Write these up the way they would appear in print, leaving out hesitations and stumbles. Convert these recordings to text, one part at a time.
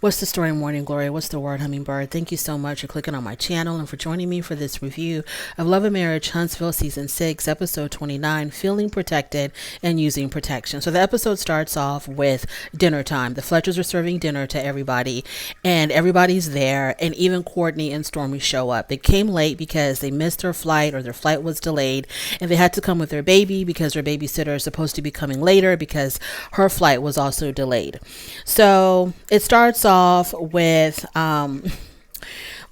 What's the story, Morning Glory? What's the word, Hummingbird? Thank you so much for clicking on my channel and for joining me for this review of Love and Marriage Huntsville Season 6, Episode 29, Feeling Protected and Using Protection. So the episode starts off with dinner time. The Fletchers are serving dinner to everybody, and everybody's there, and even Courtney and Stormy show up. They came late because they missed their flight, or their flight was delayed, and they had to come with their baby because their babysitter is supposed to be coming later because her flight was also delayed. So it starts off with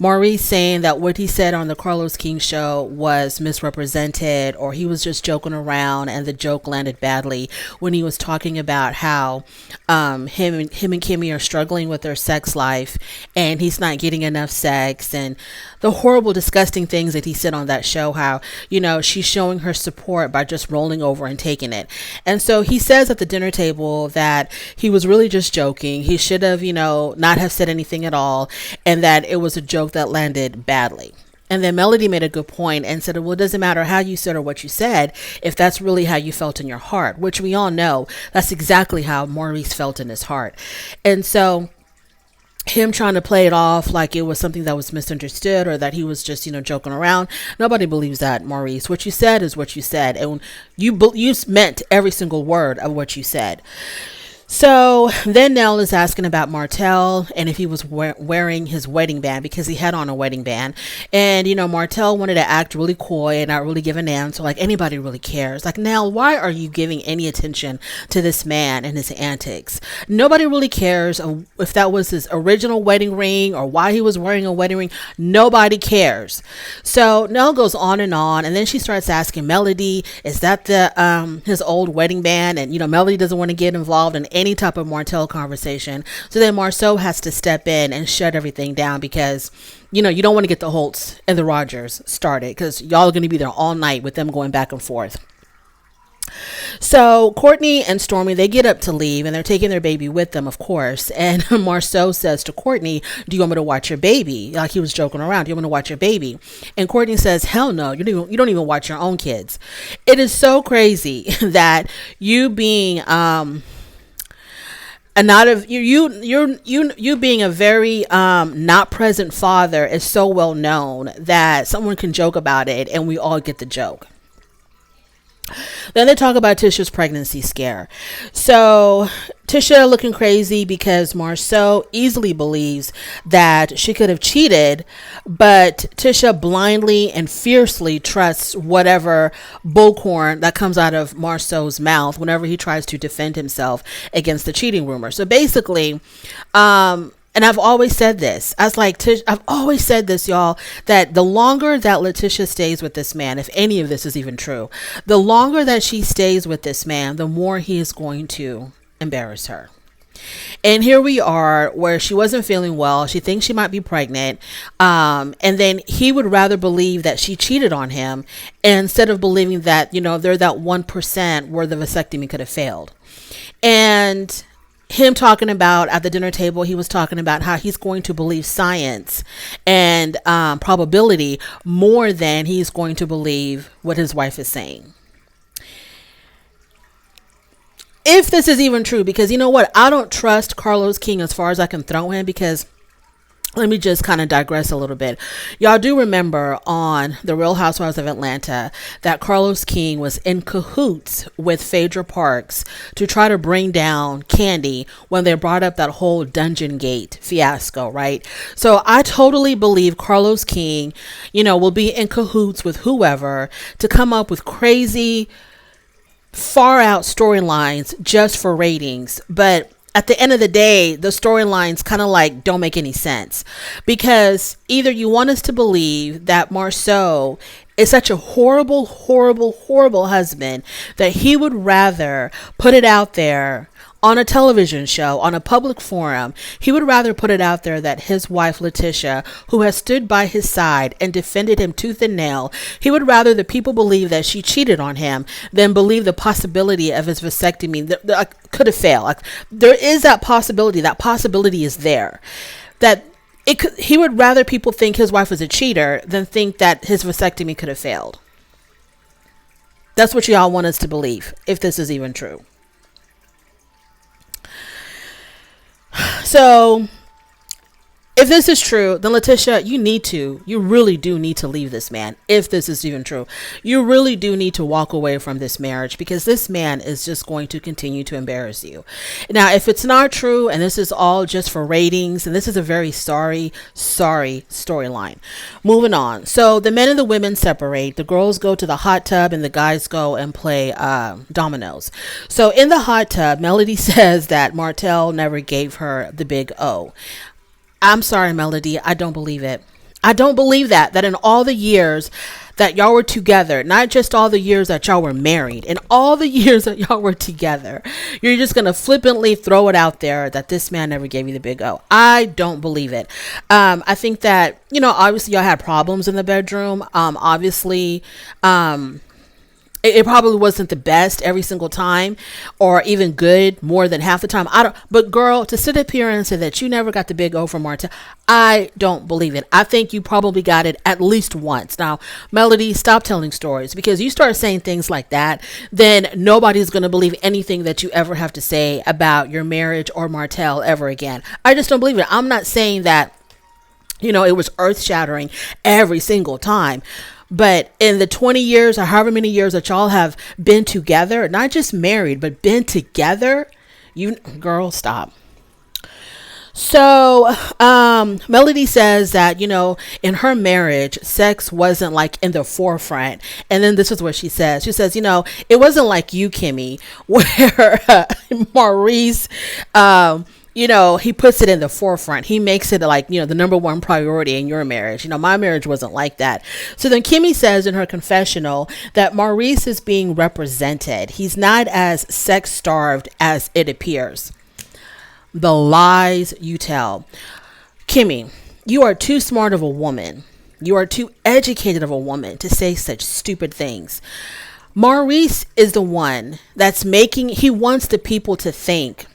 Maurice saying that what he said on the Carlos King show was misrepresented, or he was just joking around, and the joke landed badly when he was talking about how him and Kimmy are struggling with their sex life, and he's not getting enough sex, and the horrible, disgusting things that he said on that show, how, she's showing her support by just rolling over and taking it. And so he says at the dinner table that he was really just joking. He should have, not have said anything at all, and that it was a joke that landed badly. And then Melody made a good point and said, well, it doesn't matter how you said or what you said if that's really how you felt in your heart, which we all know that's exactly how Maurice felt in his heart. And so him trying to play it off like it was something that was misunderstood, or that he was just, joking around. Nobody believes that, Maurice. What you said is what you said, and you meant every single word of what you said. So then Nell is asking about Martell and if he was wearing his wedding band, because he had on a wedding band. And, Martell wanted to act really coy and not really give an answer, like anybody really cares. Like, Nell, why are you giving any attention to this man and his antics? Nobody really cares if that was his original wedding ring or why he was wearing a wedding ring. Nobody cares. So Nell goes on, and then she starts asking Melody, is that his old wedding band? And, Melody doesn't want to get involved in any type of Martell conversation. So then Marceau has to step in and shut everything down, because you don't want to get the Holtz and the Rogers started, because y'all are going to be there all night with them going back and forth. So Courtney and Stormy, they get up to leave, and they're taking their baby with them, of course. And Marceau says to Courtney, do you want me to watch your baby? Like he was joking around. Do you want me to watch your baby? And Courtney says, hell no, you don't even watch your own kids. It is so crazy that you being you being a very not present father is so well known that someone can joke about it and we all get the joke. Then they talk about Tisha's pregnancy scare. So Tisha looking crazy because Marceau easily believes that she could have cheated, but Tisha blindly and fiercely trusts whatever bullcorn that comes out of Marceau's mouth whenever he tries to defend himself against the cheating rumor. So basically, and I've always said this, I've always said this, y'all, that the longer that Letitia stays with this man, if any of this is even true, the longer that she stays with this man, the more he is going to embarrass her. And here we are, where she wasn't feeling well. She thinks she might be pregnant. And then he would rather believe that she cheated on him instead of believing that, they're that 1% where the vasectomy could have failed. And him talking about at the dinner table, he was talking about how he's going to believe science and probability more than he's going to believe what his wife is saying. If this is even true, because you know what? I don't trust Carlos King as far as I can throw him, because let me just kind of digress a little bit. Y'all do remember on The Real Housewives of Atlanta that Carlos King was in cahoots with Phaedra Parks to try to bring down Kandi when they brought up that whole Dungeon Gate fiasco, right? So I totally believe Carlos King, will be in cahoots with whoever to come up with crazy, far out storylines just for ratings. But at the end of the day, the storylines kind of don't make any sense, because either you want us to believe that Marceau is such a horrible, horrible, horrible husband that he would rather put it out there on a television show, on a public forum. He would rather put it out there that his wife, Letitia, who has stood by his side and defended him tooth and nail, he would rather the people believe that she cheated on him than believe the possibility of his vasectomy that could have failed. There is that possibility. That possibility is there. He would rather people think his wife was a cheater than think that his vasectomy could have failed. That's what y'all want us to believe, if this is even true. So If this is true, then Letitia, you really do need to leave this man. If this is even true, you really do need to walk away from this marriage, because this man is just going to continue to embarrass you. Now, if it's not true and this is all just for ratings, and this is a very sorry storyline. Moving on. So the men and the women separate. The girls go to the hot tub and the guys go and play dominoes. So in the hot tub, Melody says that Martell never gave her the big O. I'm sorry, Melody. I don't believe it. I don't believe that in all the years that y'all were together, not just all the years that y'all were married, in all the years that y'all were together, you're just going to flippantly throw it out there that this man never gave you the big O. I don't believe it. I think that, obviously y'all had problems in the bedroom. Obviously, it probably wasn't the best every single time, or even good more than half the time. But girl, to sit up here and say that you never got the big O from Martell, I don't believe it. I think you probably got it at least once. Now, Melody, stop telling stories, because you start saying things like that, then nobody's going to believe anything that you ever have to say about your marriage or Martell ever again. I just don't believe it. I'm not saying that, it was earth shattering every single time. But in the 20 years or however many years that y'all have been together, not just married, but been together, girl, stop. So, Melody says that, in her marriage, sex wasn't like in the forefront. And then this is what she says. She says, it wasn't like you, Kimmy, where Maurice, he puts it in the forefront. He makes it like, the number one priority in your marriage. My marriage wasn't like that. So then Kimmy says in her confessional that Maurice is being represented. He's not as sex starved as it appears. The lies you tell. Kimmy, you are too smart of a woman. You are too educated of a woman to say such stupid things. Maurice is the one that's he wants the people to think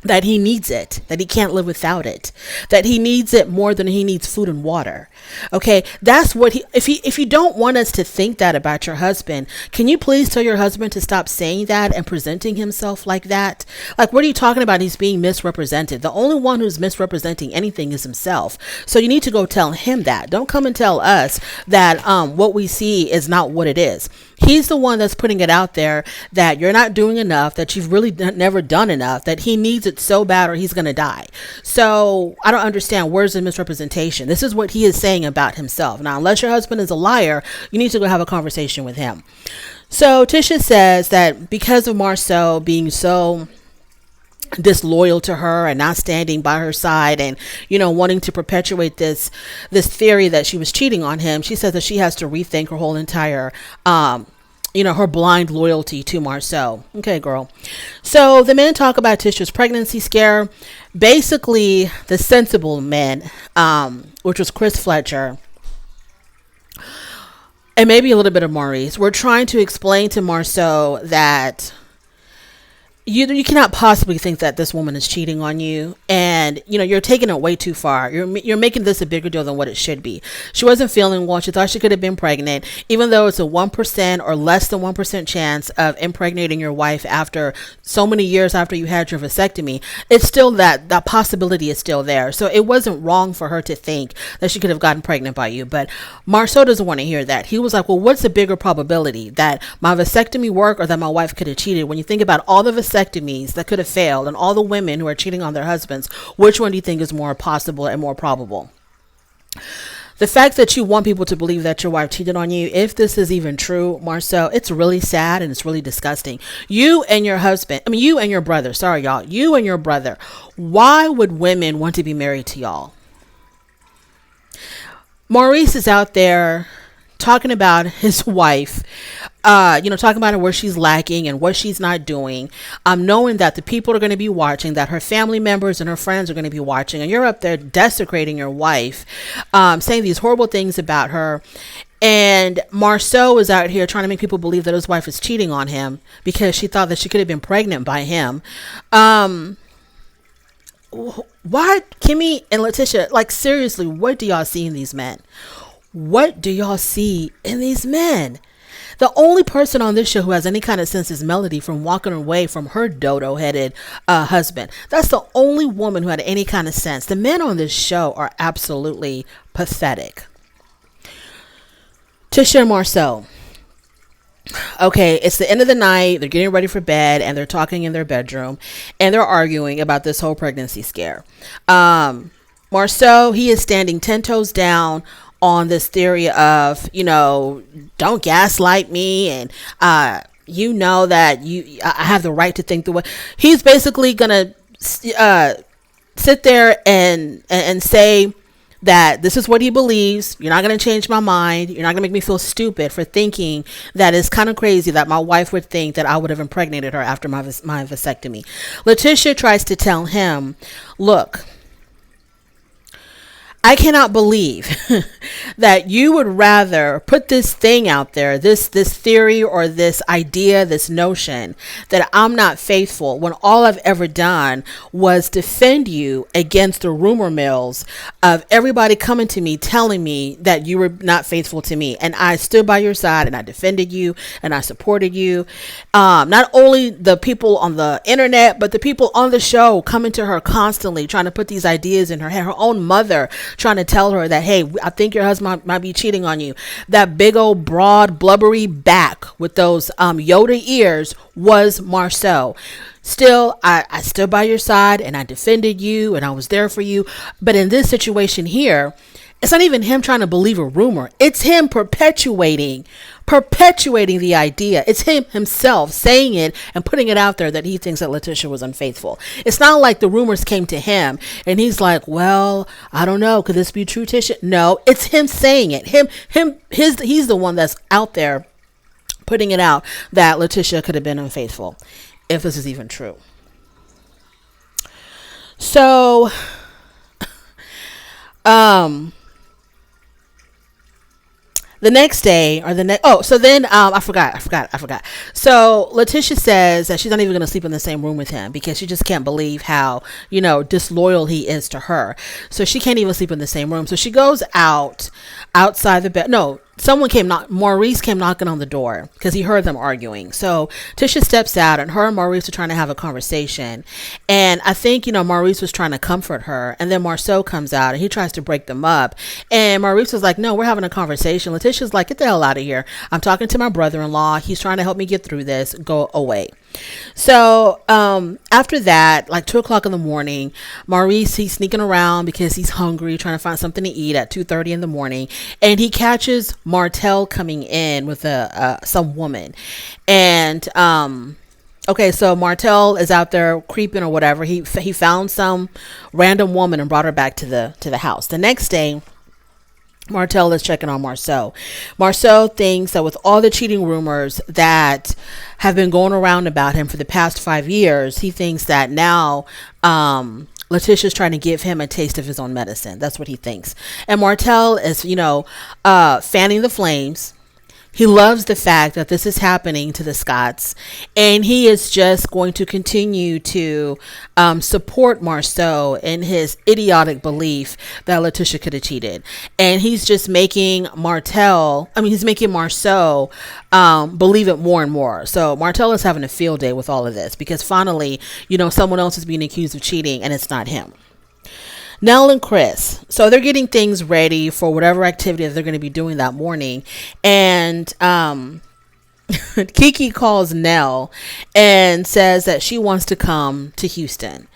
that he needs it, that he can't live without it, that he needs it more than he needs food and water. Okay, that's what if you don't want us to think that about your husband, can you please tell your husband to stop saying that and presenting himself like that? Like, what are you talking about? He's being misrepresented. The only one who's misrepresenting anything is himself. So you need to go tell him that. Don't come and tell us that what we see is not what it is. He's the one that's putting it out there that you're not doing enough, that you've really never done enough, that he needs it so bad or he's going to die. So I don't understand. Where's the misrepresentation? This is what he is saying about himself. Now, unless your husband is a liar, you need to go have a conversation with him. So Tisha says that because of Marceau being so disloyal to her and not standing by her side and wanting to perpetuate this theory that she was cheating on him, she says that she has to rethink her whole entire her blind loyalty to Marceau. Okay, girl. So the men talk about Tisha's pregnancy scare. Basically, the sensible men, which was Chris Fletcher and maybe a little bit of Maurice, were trying to explain to Marceau that you cannot possibly think that this woman is cheating on you, and you're taking it way too far. You're making this a bigger deal than what it should be. She wasn't feeling well. She thought she could have been pregnant, even though it's a 1% or less than 1% chance of impregnating your wife after so many years after you had your vasectomy. It's still that possibility is still there. So it wasn't wrong for her to think that she could have gotten pregnant by you. But Marceau doesn't want to hear that. He was like, well, what's the bigger probability, that my vasectomy worked or that my wife could have cheated? When you think about all the vasectomies that could have failed and all the women who are cheating on their husbands, which one do you think is more possible and more probable? The fact that you want people to believe that your wife cheated on you, if this is even true, Marceau, it's really sad and it's really disgusting. You and your brother, you and your brother, why would women want to be married to y'all? Maurice is out there talking about his wife, talking about her, where she's lacking and what she's not doing, knowing that the people are going to be watching, that her family members and her friends are going to be watching, and you're up there desecrating your wife, saying these horrible things about her. And Marceau is out here trying to make people believe that his wife is cheating on him because she thought that she could have been pregnant by him. Why, Kimmy and Letitia, like, seriously, what do y'all see in these men? What do y'all see in these men? The only person on this show who has any kind of sense is Melody, from walking away from her dodo-headed husband. That's the only woman who had any kind of sense. The men on this show are absolutely pathetic. Tisha and Marcel. Okay, it's the end of the night. They're getting ready for bed, and they're talking in their bedroom, and they're arguing about this whole pregnancy scare. Marcel, he is standing 10 toes down on this theory of, don't gaslight me, and you know that I have the right to think the way. He's basically gonna sit there and say that this is what he believes. You're not going to change my mind. You're not going to make me feel stupid for thinking that it's kind of crazy that my wife would think that I would have impregnated her after my vasectomy. Letitia tries to tell him, look, I cannot believe that you would rather put this thing out there, this theory or this idea, this notion that I'm not faithful, when all I've ever done was defend you against the rumor mills of everybody coming to me telling me that you were not faithful to me. And I stood by your side and I defended you and I supported you. Not only the people on the internet, but the people on the show coming to her constantly trying to put these ideas in her head. Her own mother trying to tell her that, hey, I think your husband might be cheating on you. That big old broad blubbery back with those Yoda ears was Marcel. Still, I stood by your side and I defended you and I was there for you. But in this situation here, it's not even him trying to believe a rumor. It's him perpetuating the idea. It's him himself saying it and putting it out there that he thinks that Letitia was unfaithful. It's not like the rumors came to him and he's like, well, I don't know. Could this be true, Tisha? No, it's him saying it. He's the one that's out there putting it out that Letitia could have been unfaithful, if this is even true. So, the next day or I forgot. So Letitia says that she's not even going to sleep in the same room with him because she just can't believe how, disloyal he is to her. So she can't even sleep in the same room. So she goes outside the bed. No, Maurice came knocking on the door because he heard them arguing. So Tisha steps out and her and Maurice are trying to have a conversation. And I think, Maurice was trying to comfort her. And then Marcel comes out and he tries to break them up. And Maurice was like, no, we're having a conversation. Letitia's like, get the hell out of here. I'm talking to my brother-in-law. He's trying to help me get through this. Go away. So after that, like 2:00 in the morning, Maurice, he's sneaking around because he's hungry, trying to find something to eat at 2:30 in the morning. And he catches Martel coming in with some woman. And okay, so Martel is out there creeping or whatever. He found some random woman and brought her back to the house. The next day, Martel is checking on Marcel. Marcel thinks that with all the cheating rumors that have been going around about him for the past 5 years, he thinks that now Letitia's trying to give him a taste of his own medicine. That's what he thinks. And Martel is, fanning the flames. He loves the fact that this is happening to the Scotts, and he is just going to continue to support Marceau in his idiotic belief that Letitia could have cheated. And he's just making Marceau believe it more and more. So Martel is having a field day with all of this because finally, someone else is being accused of cheating and it's not him. Nell and Chris, so they're getting things ready for whatever activity that they're going to be doing that morning. And Kiki calls Nell and says that she wants to come to Houston.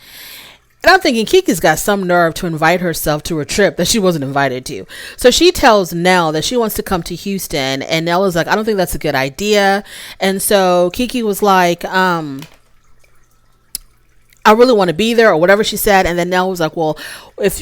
And I'm thinking Kiki's got some nerve to invite herself to a trip that she wasn't invited to. So she tells Nell that she wants to come to Houston. And Nell is like, I don't think that's a good idea. And so Kiki was like, I really want to be there, or whatever she said. And then Nell was like, well,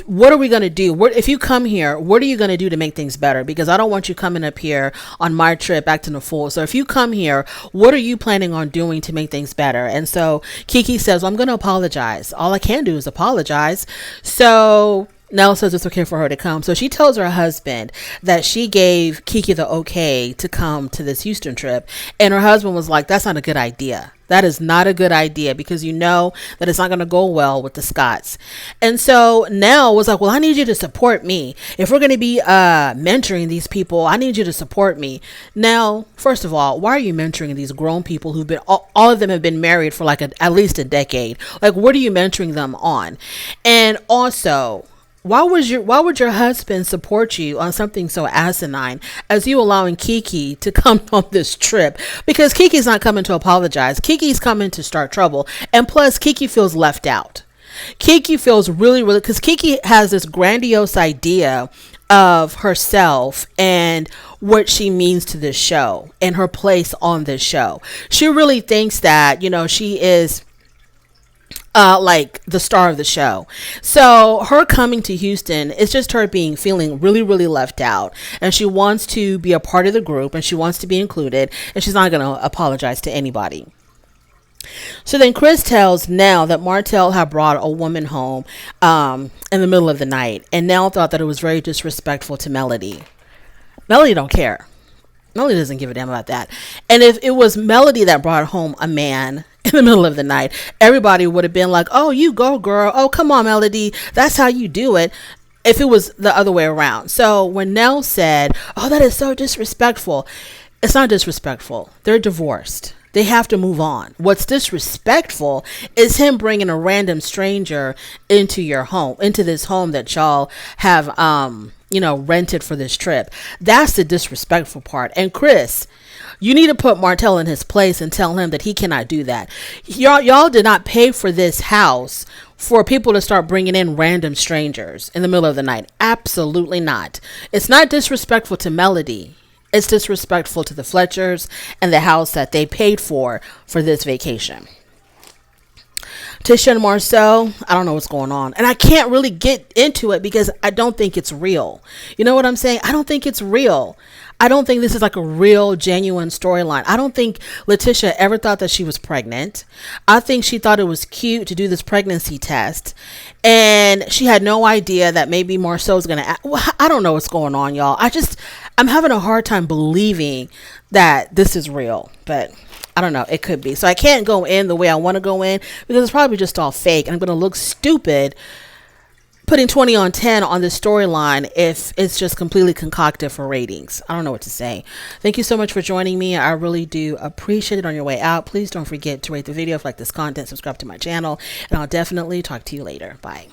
what are we going to do? If you come here, what are you going to do to make things better? Because I don't want you coming up here on my trip acting a fool. So if you come here, what are you planning on doing to make things better? And so Kiki says, well, I'm going to apologize. All I can do is apologize. So Nell says it's okay for her to come. So she tells her husband that she gave Kiki the okay to come to this Houston trip. And her husband was like, that's not a good idea. That is not a good idea, because you know that it's not going to go well with the Scotts. And so Nell was like, well, I need you to support me. If we're going to be mentoring these people, I need you to support me. Now, first of all, why are you mentoring these grown people who've been, all of them have been married for like at least a decade? Like, what are you mentoring them on? And also, why would your husband support you on something so asinine as you allowing Kiki to come on this trip? Because Kiki's not coming to apologize. Kiki's coming to start trouble. And plus, Kiki feels left out. Kiki feels really, because Kiki has this grandiose idea of herself and what she means to this show and her place on this show. She really thinks that, she is like the star of the show. So her coming to Houston is just her feeling really, really left out, and she wants to be a part of the group, and she wants to be included, and she's not going to apologize to anybody. So then Chris tells Nell that Martell had brought a woman home in the middle of the night, and Nell thought that it was very disrespectful to Melody. Melody don't care. Melody doesn't give a damn about that. And if it was Melody that brought home a man in the middle of the night, everybody would have been like, oh, you go, girl. Oh, come on, Melody. That's how you do it. If it was the other way around. So when Nell said, oh, that is so disrespectful, it's not disrespectful. They're divorced. They have to move on. What's disrespectful is him bringing a random stranger into your home, into this home that y'all have, rented for this trip. That's the disrespectful part. And Chris, you need to put Martell in his place and tell him that he cannot do that. Y'all did not pay for this house for people to start bringing in random strangers in the middle of the night. Absolutely not. It's not disrespectful to Melody. It's disrespectful to the Fletchers and the house that they paid for this vacation. Tisha and Marcel, I don't know what's going on. And I can't really get into it because I don't think it's real. You know what I'm saying? I don't think it's real. I don't think this is like a real, genuine storyline. I don't think Letitia ever thought that she was pregnant. I think she thought it was cute to do this pregnancy test. And she had no idea that maybe Marcel's going to... Well, I don't know what's going on, y'all. I'm having a hard time believing that this is real. But I don't know. It could be. So I can't go in the way I want to go in because it's probably just all fake. And I'm going to look stupid putting 20 on 10 on this storyline if it's just completely concocted for ratings. I don't know what to say. Thank you so much for joining me. I really do appreciate it. On your way out, please don't forget to rate the video if you like this content, subscribe to my channel, and I'll definitely talk to you later. Bye.